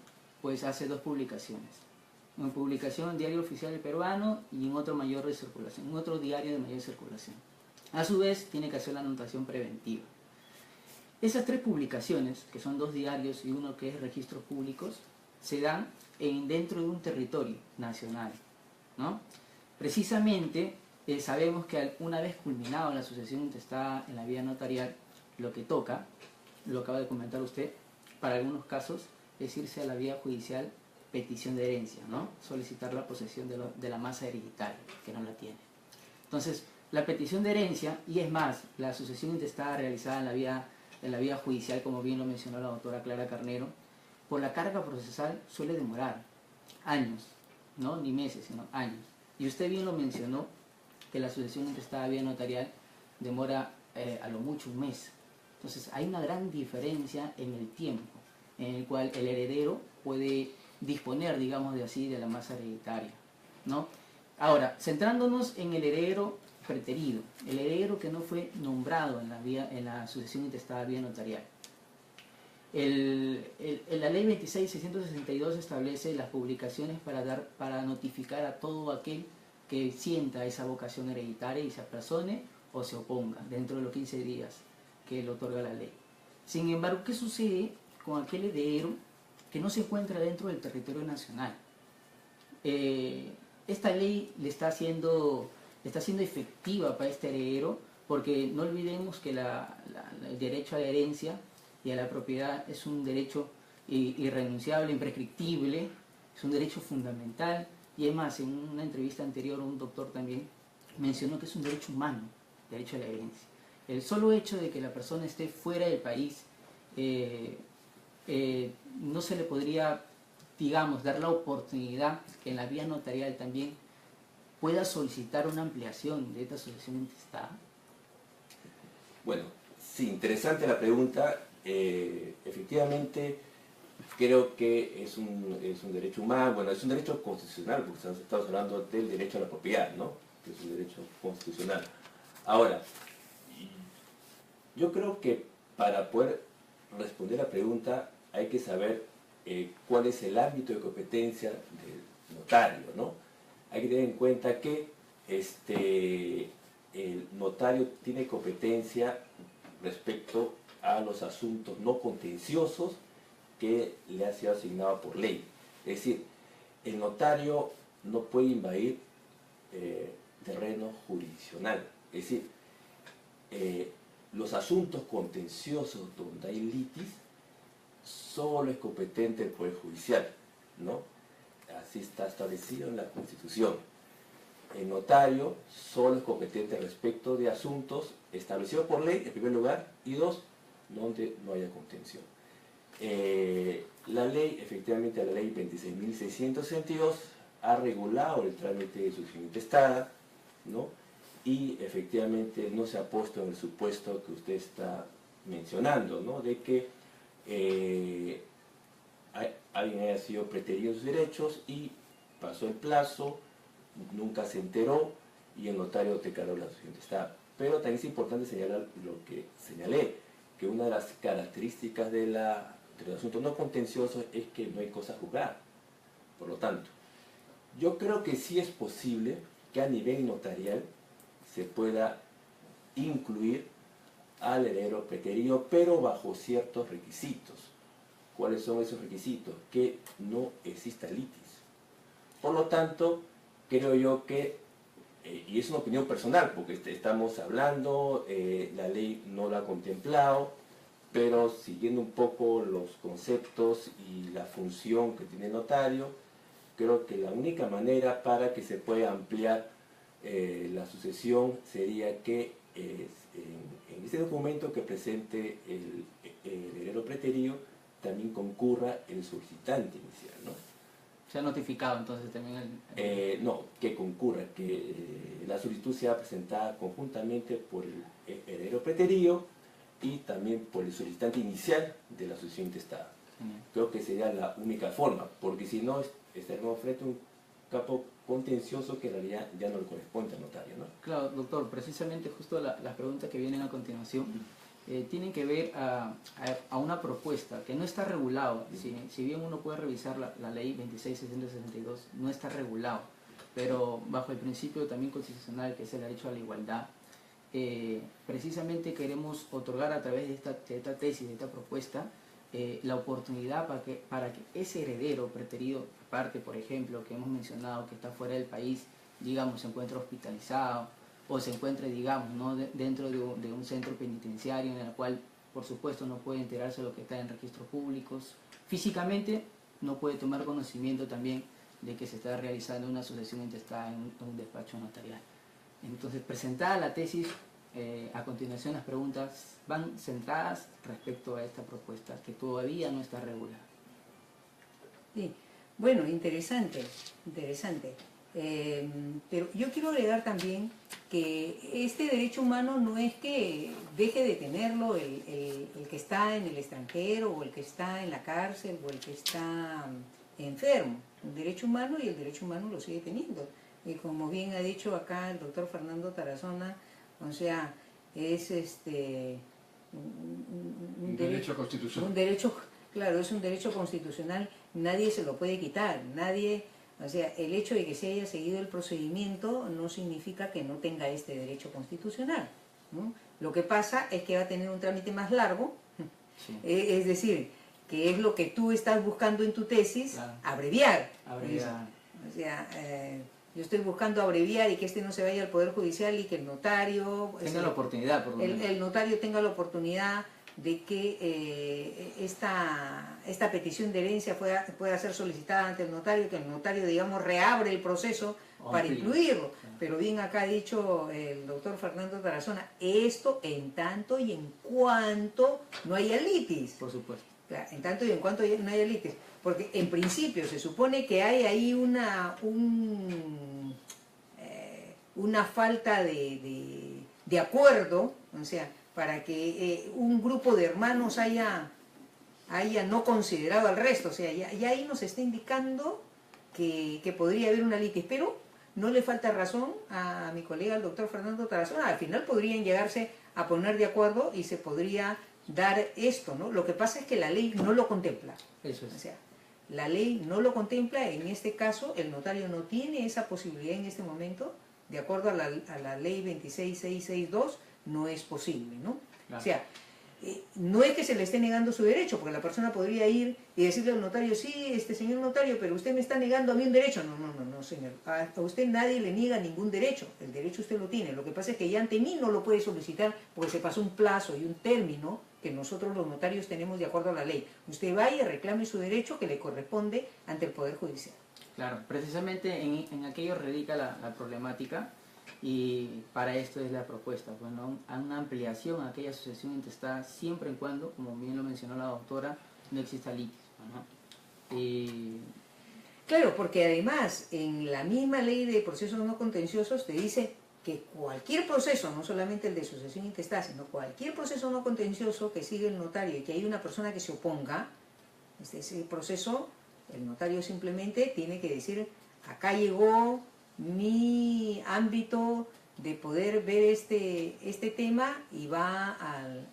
pues hace dos publicaciones. Una publicación en Diario Oficial del Peruano y en otro mayor de circulación, en otro diario de mayor circulación. A su vez, tiene que hacer la anotación preventiva. Esas tres publicaciones, que son dos diarios y uno que es registros públicos, se dan dentro de un territorio nacional, ¿no? Precisamente, sabemos que una vez culminado la sucesión intestada en la vía notarial, lo que toca, lo acaba de comentar usted, para algunos casos, es irse a la vía judicial, petición de herencia, ¿no? Solicitar la posesión de la masa hereditaria, que no la tiene. Entonces, la petición de herencia, y es más, la sucesión intestada realizada en la vía judicial, como bien lo mencionó la doctora Clara Carnero, por la carga procesal suele demorar años, ¿no? Ni meses, sino años. Y usted bien lo mencionó, que la sucesión intestada vía notarial demora a lo mucho un mes. Entonces, hay una gran diferencia en el tiempo, en el cual el heredero puede disponer, digamos de así, de la masa hereditaria, ¿no? Ahora, centrándonos en el heredero preterido, el heredero que no fue nombrado en la sucesión intestada vía notarial. La ley 26.662 establece las publicaciones para notificar a todo aquel que sienta esa vocación hereditaria y se apersone o se oponga dentro de los 15 días que le otorga la ley. Sin embargo, ¿qué sucede con aquel heredero que no se encuentra dentro del territorio nacional? Esta ley está siendo efectiva para este heredero, porque no olvidemos que el derecho a la herencia y a la propiedad es un derecho irrenunciable, imprescriptible, es un derecho fundamental, y además en una entrevista anterior un doctor también mencionó que es un derecho humano, derecho a la herencia. El solo hecho de que la persona esté fuera del país no se le podría, digamos, dar la oportunidad que en la vía notarial también pueda solicitar una ampliación de esta sucesión intestada.
Bueno, sí, interesante la pregunta. Efectivamente, creo que es un derecho humano, bueno, es un derecho constitucional, porque estamos hablando del derecho a la propiedad, ¿no? Que es un derecho constitucional. Ahora, yo creo que para poder responder la pregunta hay que saber cuál es el ámbito de competencia del notario, ¿no? Hay que tener en cuenta que el notario tiene competencia respecto a los asuntos no contenciosos que le ha sido asignado por ley. Es decir, el notario no puede invadir terreno jurisdiccional. Es decir, los asuntos contenciosos donde hay litis, solo es competente el Poder Judicial, ¿no? Así está establecido en la Constitución. El notario solo es competente respecto de asuntos establecidos por ley, en primer lugar, y dos, donde no haya contención. La ley, efectivamente, la ley 26.662 ha regulado el trámite de sucesión intestada, ¿no? Y efectivamente no se ha puesto en el supuesto que usted está mencionando, ¿no? De que alguien haya sido preterido en sus derechos y pasó el plazo, nunca se enteró y el notario declaró la sucesión intestada. Pero también es importante señalar lo que señalé, que una de las características de los asuntos no contenciosos es que no hay cosa a juzgar. Por lo tanto, yo creo que sí es posible que a nivel notarial se pueda incluir al heredero preterido, pero bajo ciertos requisitos. ¿Cuáles son esos requisitos? Que no exista litis. Por lo tanto, creo yo que, y es una opinión personal, porque estamos hablando, la ley no lo ha contemplado, pero siguiendo un poco los conceptos y la función que tiene el notario, creo que la única manera para que se pueda ampliar la sucesión sería que en ese documento que presente el heredero preterido también concurra el solicitante inicial, ¿no?
¿Se ha notificado entonces también el...?
No, que concurra, que la solicitud sea presentada conjuntamente por el heredero preterido y también por el solicitante inicial de la sucesión intestada. Creo que sería la única forma, porque si no estaremos frente a un campo contencioso que en realidad ya no le corresponde al notario, ¿no?
Claro, doctor, precisamente justo las preguntas que vienen a continuación tienen que ver a una propuesta que no está regulado. Si bien uno puede revisar la ley 26.662, no está regulado, pero bajo el principio también constitucional, que es el derecho a la igualdad, precisamente queremos otorgar a través de esta tesis, de esta propuesta, la oportunidad para que ese heredero preterido, aparte, por ejemplo, que hemos mencionado que está fuera del país, digamos, se encuentra hospitalizado o se encuentre, digamos, ¿no? dentro de un centro penitenciario en el cual, por supuesto, no puede enterarse de lo que está en registros públicos, físicamente no puede tomar conocimiento también de que se está realizando una sucesión intestada en un despacho notarial. Entonces, presentada la tesis, a continuación las preguntas van centradas respecto a esta propuesta que todavía no está regulada.
Sí, bueno, interesante. Pero yo quiero agregar también que este derecho humano no es que deje de tenerlo el que está en el extranjero o el que está en la cárcel o el que está enfermo. Un derecho humano y el derecho humano lo sigue teniendo. Y como bien ha dicho acá el doctor Fernando Tarazona, o sea, es un
derecho constitucional.
Un derecho, claro, es un derecho constitucional, nadie se lo puede quitar, nadie, o sea, el hecho de que se haya seguido el procedimiento no significa que no tenga este derecho constitucional, ¿no? Lo que pasa es que va a tener un trámite más largo, sí. Es decir, que es lo que tú estás buscando en tu tesis, claro. Abreviar. O sea, yo estoy buscando abreviar y que no se vaya al Poder Judicial y que el notario...
Tenga la oportunidad, por lo menos.
El notario tenga la oportunidad de que esta petición de herencia pueda ser solicitada ante el notario, que el notario, digamos, reabre el proceso para incluirlo. Claro. Pero bien acá ha dicho el doctor Fernando Tarazona, esto en tanto y en cuanto no haya litis.
Por supuesto.
Claro, en tanto y en cuanto no haya litis. Porque en principio se supone que hay ahí una falta de acuerdo, o sea, para que un grupo de hermanos haya no considerado al resto, o sea, ya ahí nos está indicando que podría haber una litis, pero no le falta razón a mi colega el doctor Fernando Tarazona, al final podrían llegarse a poner de acuerdo y se podría dar esto, ¿no? Lo que pasa es que la ley no lo contempla.
Eso es.
O sea, la ley no lo contempla, en este caso el notario no tiene esa posibilidad en este momento, de acuerdo a la ley 26.662, no es posible, ¿no? Claro. O sea, no es que se le esté negando su derecho, porque la persona podría ir y decirle al notario, sí, señor notario, pero usted me está negando a mí un derecho. No, señor. A usted nadie le niega ningún derecho. El derecho usted lo tiene. Lo que pasa es que ya ante mí no lo puede solicitar porque se pasó un plazo y un término que nosotros los notarios tenemos de acuerdo a la ley. Usted vaya y reclame su derecho que le corresponde ante el Poder Judicial.
Claro, precisamente en aquello radica la problemática. Y para esto es la propuesta, bueno, a una ampliación a aquella sucesión intestada siempre y cuando, como bien lo mencionó la doctora, no exista litis, ¿no?
Claro, porque además en la misma ley de procesos no contenciosos te dice que cualquier proceso, no solamente el de sucesión intestada, sino cualquier proceso no contencioso que sigue el notario y que hay una persona que se oponga, ese proceso, el notario simplemente tiene que decir, acá llegó mi ámbito de poder ver este tema y va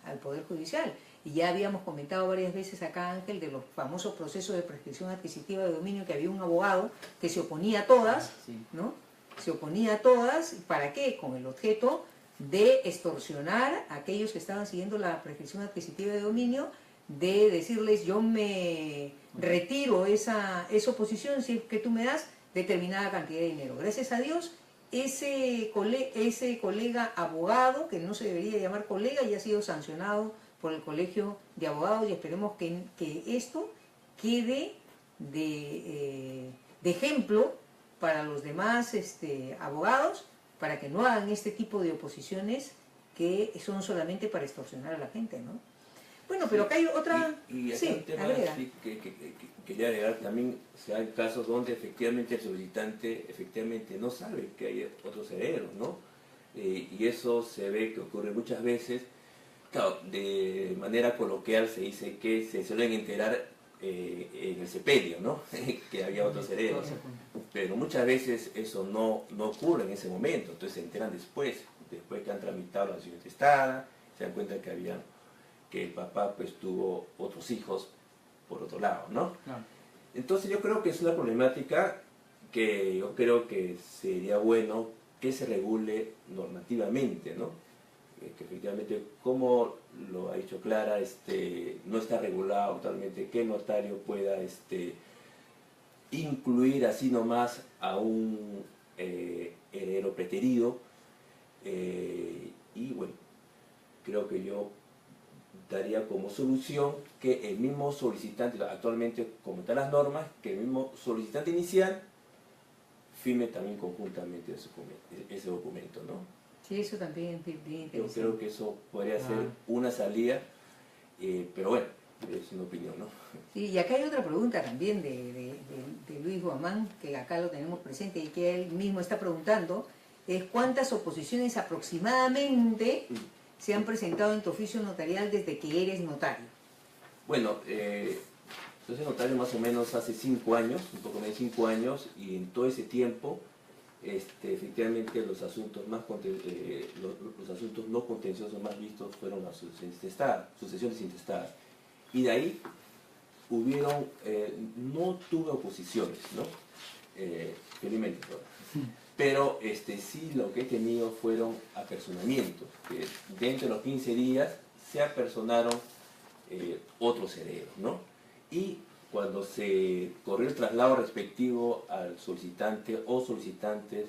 al Poder Judicial. Y ya habíamos comentado varias veces acá, Ángel, de los famosos procesos de prescripción adquisitiva de dominio, que había un abogado que se oponía a todas, ¿no? Se oponía a todas, ¿para qué? Con el objeto de extorsionar a aquellos que estaban siguiendo la prescripción adquisitiva de dominio, de decirles, yo me retiro esa oposición si es que tú me das determinada cantidad de dinero. Gracias a Dios, ese colega abogado, que no se debería llamar colega, ya ha sido sancionado por el Colegio de Abogados y esperemos que esto quede de ejemplo para los demás abogados, para que no hagan este tipo de oposiciones que son solamente para extorsionar a la gente, ¿no? Bueno, pero acá hay otra...
Y acá
sí,
un tema sí, que quería agregar también, se hay casos donde efectivamente el solicitante efectivamente no sabe que hay otros herederos, ¿no? Y eso se ve que ocurre muchas veces. Claro, de manera coloquial se dice que se suelen enterar en el sepelio, ¿no? Que había otros herederos. Pero muchas veces eso no ocurre en ese momento, entonces se enteran después que han tramitado la sucesión intestada, se dan cuenta que el papá pues tuvo otros hijos por otro lado, ¿no? Claro. Entonces yo creo que es una problemática que yo creo que sería bueno que se regule normativamente, ¿no? Que efectivamente, como lo ha dicho Clara, no está regulado totalmente que el notario pueda incluir así nomás a un heredero preterido, y bueno, creo que yo daría como solución que el mismo solicitante, actualmente como están las normas, que el mismo solicitante inicial firme también conjuntamente ese documento, ¿no?
Sí, eso también es bien interesante.
Yo creo que eso podría ser una salida, pero bueno, es una opinión, ¿no?
Sí, y acá hay otra pregunta también de Luis Guamán, que acá lo tenemos presente y que él mismo está preguntando, es ¿cuántas oposiciones aproximadamente se han presentado en tu oficio notarial desde que eres notario?
Bueno, yo soy notario más o menos hace 5 años, un poco más de 5 años, y en todo ese tiempo, efectivamente los asuntos los asuntos no contenciosos más vistos fueron las sucesiones intestadas. Y de ahí no tuve oposiciones, ¿no? Felizmente, pero sí lo que he tenido fueron apersonamientos, que dentro de los 15 días se apersonaron otros herederos, ¿no? Y cuando se corrió el traslado respectivo al solicitante o solicitantes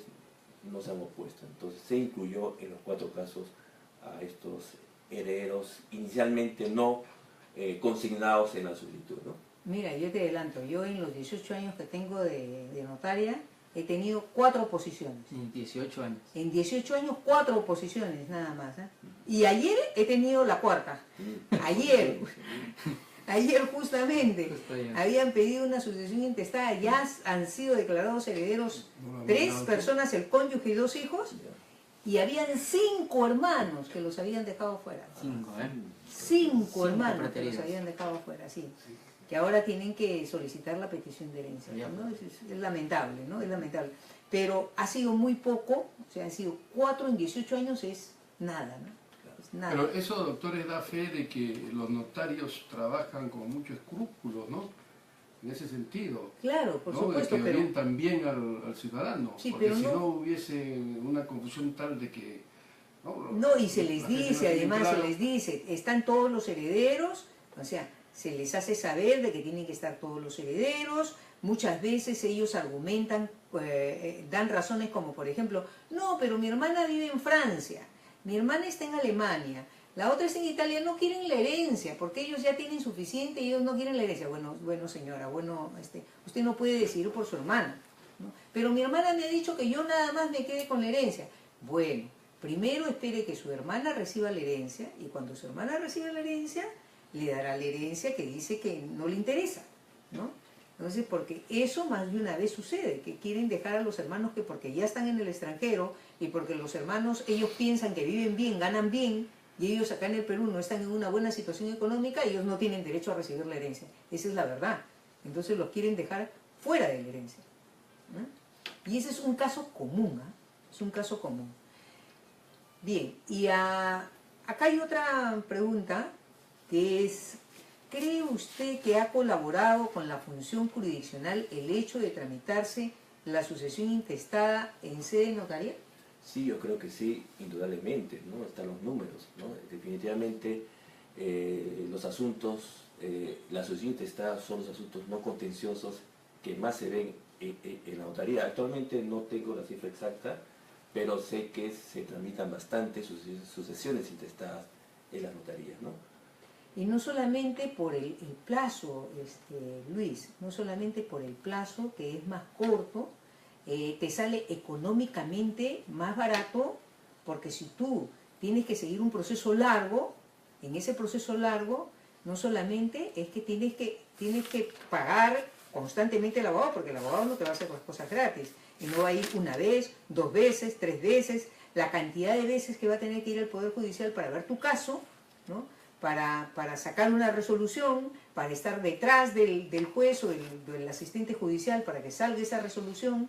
no se han opuesto. Entonces se incluyó en los 4 casos a estos herederos inicialmente no consignados en la solicitud, ¿no?
Mira, yo te adelanto, yo en los 18 años que tengo de notaria he tenido 4 oposiciones.
En 18 años.
En 18 años 4 oposiciones nada más, ¿eh? Y ayer he tenido la 4ª. Ayer justamente habían pedido una sucesión intestada, ya han sido declarados herederos 3 personas, el cónyuge y 2 hijos, y habían 5 hermanos que los habían dejado fuera. 5 hermanos que los habían dejado fuera, sí. Que ahora tienen que solicitar la petición de herencia, ¿no? Es lamentable, ¿no? Es lamentable. Pero ha sido muy poco, o sea, han sido 4 en 18 años, es nada, ¿no? Nada.
Pero eso, doctores, da fe de que los notarios trabajan con mucho escrúpulo, ¿no? En ese sentido.
Claro, por supuesto,
de que orientan bien al ciudadano.
Sí,
porque
pero
si no hubiese una confusión tal de que
No, y se les dice, además se les dice, están todos los herederos, o sea, se les hace saber de que tienen que estar todos los herederos. Muchas veces ellos argumentan, dan razones como por ejemplo, no, pero mi hermana vive en Francia, mi hermana está en Alemania, la otra está en Italia, no quieren la herencia, porque ellos ya tienen suficiente y ellos no quieren la herencia. Bueno señora, usted no puede decidir por su hermana, ¿no? Pero mi hermana me ha dicho que yo nada más me quede con la herencia. Bueno, primero espere que su hermana reciba la herencia, y cuando su hermana reciba la herencia, le dará la herencia que dice que no le interesa, ¿no? Entonces, porque eso más de una vez sucede, que quieren dejar a los hermanos que porque ya están en el extranjero y porque los hermanos, ellos piensan que viven bien, ganan bien, y ellos acá en el Perú no están en una buena situación económica, ellos no tienen derecho a recibir la herencia. Esa es la verdad. Entonces los quieren dejar fuera de la herencia, ¿no? Y ese es un caso común, ¿eh? Es un caso común. Bien, y acá hay otra pregunta que es, ¿cree usted que ha colaborado con la función jurisdiccional el hecho de tramitarse la sucesión intestada en sede notarial?
Sí, yo creo que sí, indudablemente, ¿no? Están los números, ¿no? Definitivamente los asuntos, la sucesión intestada son los asuntos no contenciosos que más se ven en la notaría. Actualmente no tengo la cifra exacta, pero sé que se tramitan bastante sucesiones intestadas en las notarías, ¿no?
Y no solamente por el plazo, Luis, no solamente por el plazo que es más corto, te sale económicamente más barato, porque si tú tienes que seguir un proceso largo, en ese proceso largo no solamente es que tienes que pagar constantemente al abogado, porque el abogado no te va a hacer las cosas gratis, y no va a ir una vez, 2 veces, 3 veces, la cantidad de veces que va a tener que ir al Poder Judicial para ver tu caso, ¿no? Para sacar una resolución, para estar detrás del juez o del asistente judicial para que salga esa resolución,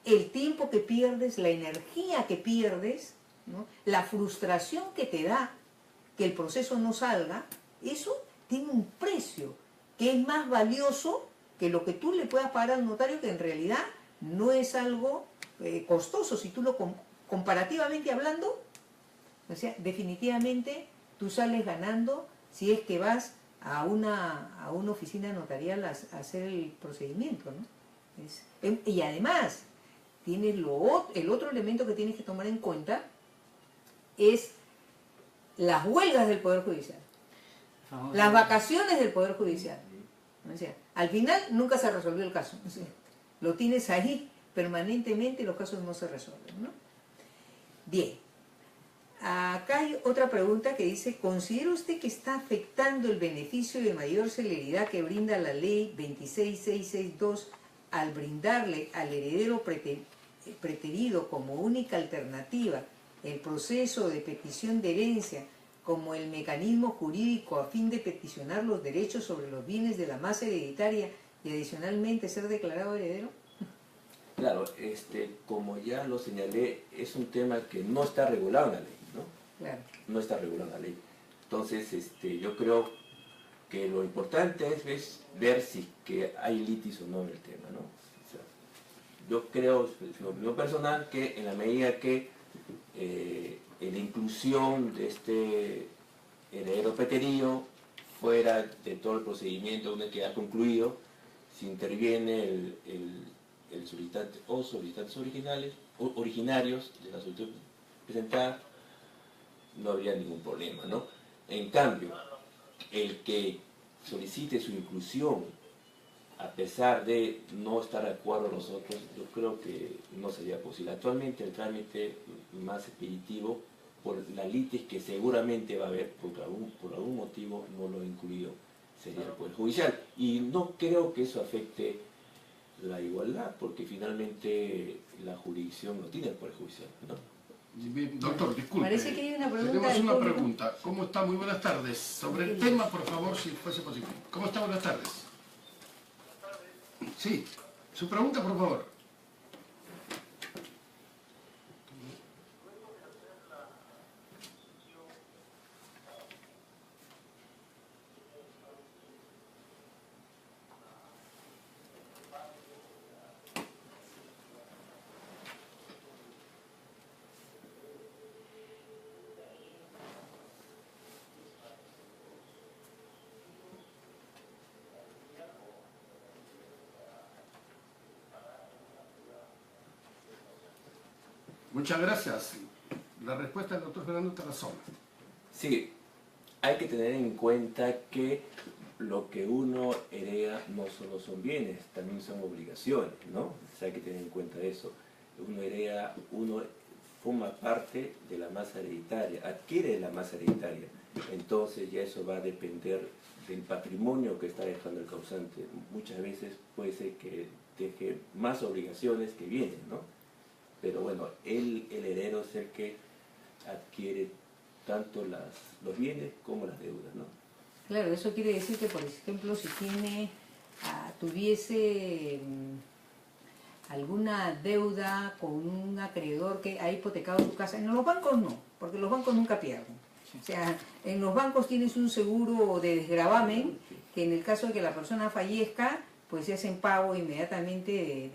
el tiempo que pierdes, la energía que pierdes, ¿no? La frustración que te da que el proceso no salga, eso tiene un precio que es más valioso que lo que tú le puedas pagar al notario, que en realidad no es algo costoso, si tú lo comparativamente hablando, o sea, definitivamente tú sales ganando si es que vas a una oficina notarial a hacer el procedimiento, ¿no? Y además, tienes el otro elemento que tienes que tomar en cuenta es las huelgas del Poder Judicial, las vacaciones del Poder Judicial. O sea, al final nunca se resolvió el caso. O sea, lo tienes ahí permanentemente y los casos no se resuelven, ¿no? Bien. Acá hay otra pregunta que dice, ¿considera usted que está afectando el beneficio de mayor celeridad que brinda la ley 26662 al brindarle al heredero preterido como única alternativa el proceso de petición de herencia como el mecanismo jurídico a fin de peticionar los derechos sobre los bienes de la masa hereditaria y adicionalmente ser declarado heredero?
Claro, como ya lo señalé, es un tema que no está regulado en la ley, ¿no?
Claro.
No está regulado en la ley. Entonces, yo creo que lo importante es ver si que hay litis o no en el tema, ¿no? O sea, yo creo, en mi opinión personal, que en la medida que la inclusión de este heredero preterido fuera de todo el procedimiento una que ha concluido, si interviene el solicitante o solicitantes originarios de la solicitud presentada, no habría ningún problema, ¿no? En cambio, el que solicite su inclusión a pesar de no estar de acuerdo los otros, yo creo que no sería posible. Actualmente el trámite más expeditivo, por la litis que seguramente va a haber, por algún motivo no lo he incluido, sería el Poder Judicial. Y no creo que eso afecte la igualdad, porque finalmente la jurisdicción no tiene el Poder Judicial, ¿no?
Bien, doctor, disculpe.
Parece que hay una pregunta.
Tenemos una pregunta. ¿Cómo está? Muy buenas tardes. Sobre el tema, por favor, si fuese posible. ¿Cómo está? Buenas tardes. Sí, su pregunta, por favor. Muchas gracias. La respuesta del doctor Fernando Tarazona.
Sí, hay que tener en cuenta que lo que uno hereda no solo son bienes, también son obligaciones, ¿no? O sea, hay que tener en cuenta eso. Uno forma parte de la masa hereditaria, adquiere la masa hereditaria. Entonces ya eso va a depender del patrimonio que está dejando el causante. Muchas veces puede ser que deje más obligaciones que bienes, ¿no? Pero bueno, el heredero es el que adquiere tanto los bienes como las deudas, ¿no?
Claro, eso quiere decir que, por ejemplo, si tuviese alguna deuda con un acreedor que ha hipotecado su casa, en los bancos no, porque los bancos nunca pierden. O sea, en los bancos tienes un seguro de desgravamen que en el caso de que la persona fallezca, pues se hacen pago inmediatamente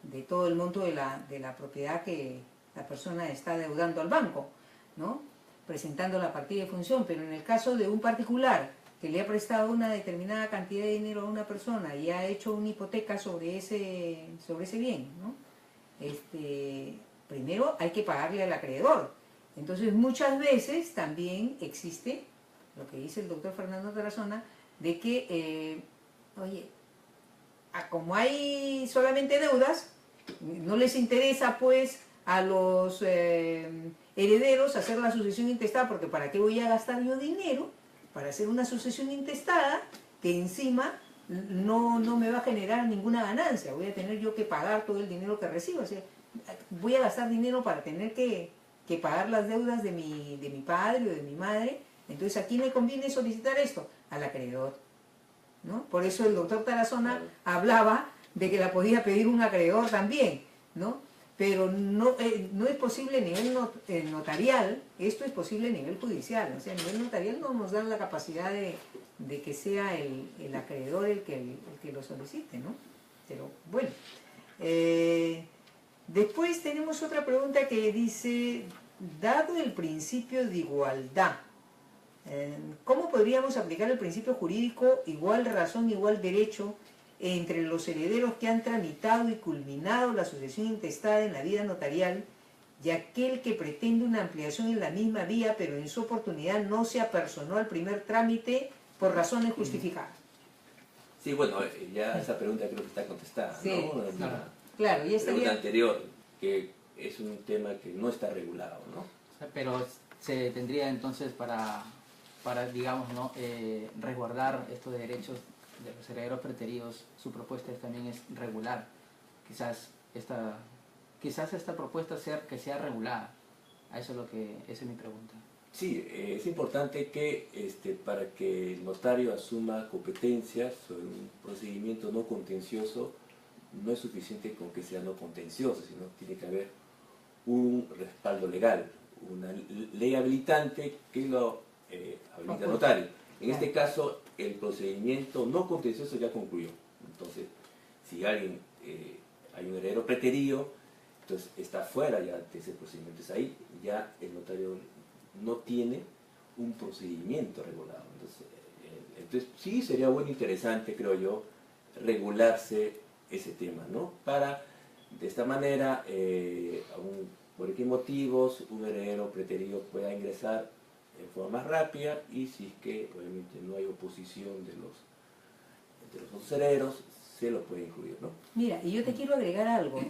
de todo el monto de la propiedad que la persona está deudando al banco, ¿no? Presentando la partida de función. Pero en el caso de un particular que le ha prestado una determinada cantidad de dinero a una persona y ha hecho una hipoteca sobre ese bien, ¿no? Primero hay que pagarle al acreedor. Entonces muchas veces también existe lo que dice el doctor Fernando Tarazona, de que, oye, como hay solamente deudas, no les interesa pues a los herederos hacer la sucesión intestada, porque ¿para qué voy a gastar yo dinero para hacer una sucesión intestada que encima no me va a generar ninguna ganancia? Voy a tener yo que pagar todo el dinero que recibo. O sea, voy a gastar dinero para tener que pagar las deudas de mi padre o de mi madre. Entonces, ¿a quién le conviene solicitar esto? Al acreedor, ¿no? Por eso el doctor Tarazona hablaba de que la podía pedir un acreedor también, ¿no? Pero no es posible a nivel notarial, esto es posible a nivel judicial. O sea, a nivel notarial no nos dan la capacidad de que sea el acreedor el que lo solicite, ¿no? Pero bueno. Después tenemos otra pregunta que dice, dado el principio de igualdad, ¿cómo podríamos aplicar el principio jurídico igual razón, igual derecho entre los herederos que han tramitado y culminado la sucesión intestada en la vida notarial y aquel que pretende una ampliación en la misma vía, pero en su oportunidad no se apersonó al primer trámite por razones justificadas?
Sí, bueno, ya esa pregunta creo que está contestada,
sí,
¿no?
Claro, ya
estaría... La anterior, que es un tema que no está regulado, ¿no?
Pero se tendría entonces para digamos, ¿no? Resguardar estos derechos de los herederos preteridos, su propuesta también es regular. Quizás esta propuesta sea regulada. Esa es mi pregunta.
Sí, es importante que para que el notario asuma competencias sobre un procedimiento no contencioso, no es suficiente con que sea no contencioso, sino tiene que haber un respaldo legal, una ley habilitante que lo habilita al notario. En este caso, el procedimiento no contencioso ya concluyó. Entonces, si hay un heredero preterido, entonces está fuera ya de ese procedimiento. Entonces ahí ya el notario no tiene un procedimiento regulado. Entonces sí sería bueno, interesante, creo yo, regularse ese tema, ¿no? Para, de esta manera, por qué motivos un heredero preterido pueda ingresar en forma más rápida, y si es que obviamente no hay oposición de los otros herederos, se lo puede incluir, ¿no?
Mira, y yo te quiero agregar algo,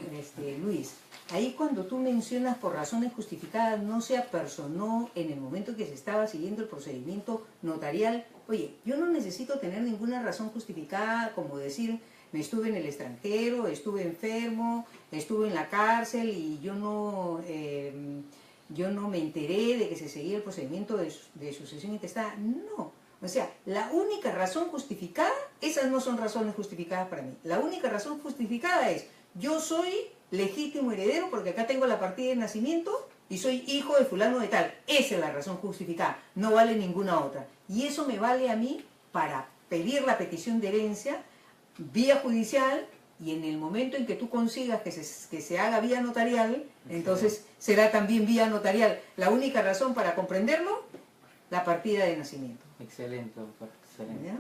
Luis. Ahí cuando tú mencionas por razones justificadas, no se apersonó en el momento que se estaba siguiendo el procedimiento notarial. Oye, yo no necesito tener ninguna razón justificada, como decir, me estuve en el extranjero, estuve enfermo, estuve en la cárcel y yo no me enteré de que se seguía el procedimiento de sucesión intestada. No. O sea, la única razón justificada, esas no son razones justificadas para mí. La única razón justificada es, yo soy legítimo heredero porque acá tengo la partida de nacimiento y soy hijo de fulano de tal. Esa es la razón justificada, no vale ninguna otra. Y eso me vale a mí para pedir la petición de herencia vía judicial, y en el momento en que tú consigas que se haga vía notarial, entonces será también vía notarial. La única razón para comprenderlo, la partida de nacimiento.
Excelente, doctor. Excelente.
¿Ya?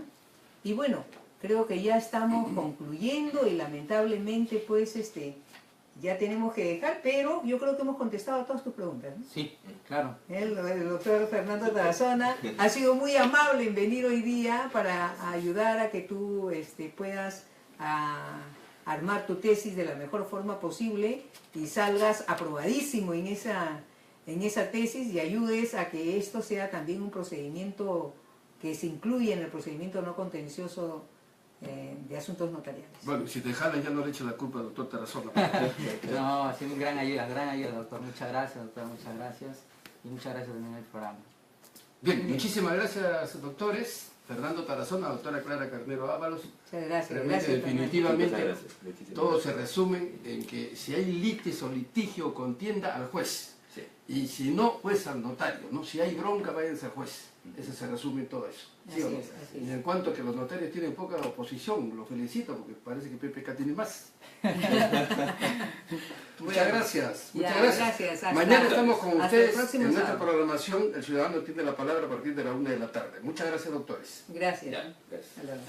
Y bueno, creo que ya estamos concluyendo y lamentablemente pues ya tenemos que dejar, pero yo creo que hemos contestado a todas tus preguntas, ¿no?
Sí, claro.
El doctor Fernando Tarazona ha sido muy amable en venir hoy día para ayudar a que tú puedas armar tu tesis de la mejor forma posible y salgas aprobadísimo en esa tesis y ayudes a que esto sea también un procedimiento que se incluya en el procedimiento no contencioso de asuntos notariales.
Bueno, si te jalan ya no le eches la culpa al doctor Tarazona.
No, ha sido una gran ayuda, doctor. Muchas gracias, doctor, muchas gracias. Y muchas gracias también al programa.
Bien, muchísimas gracias, doctores. Fernando Tarazona, doctora Clara Carnero Ábalos.
Muchas gracias.
Realmente,
Gracias,
definitivamente,
Muchas gracias.
todo se resume en que si hay litis o litigio o contienda, al juez.
Sí.
Y si no, pues al notario, ¿no? Si hay bronca, váyanse al juez. Ese se resume en todo eso. ¿Sí o no?
Así es.
Y en cuanto a que los notarios tienen poca oposición, lo felicito porque parece que PPK tiene más. Muchas gracias.
Ya,
Muchas gracias.
hasta-
Mañana estamos con
hasta
ustedes
el próximo
en nuestra
sábado.
programación. El ciudadano tiene la palabra a partir de la 1 de la tarde. Muchas gracias, doctores.
Gracias.
Ya, gracias.
Hasta luego.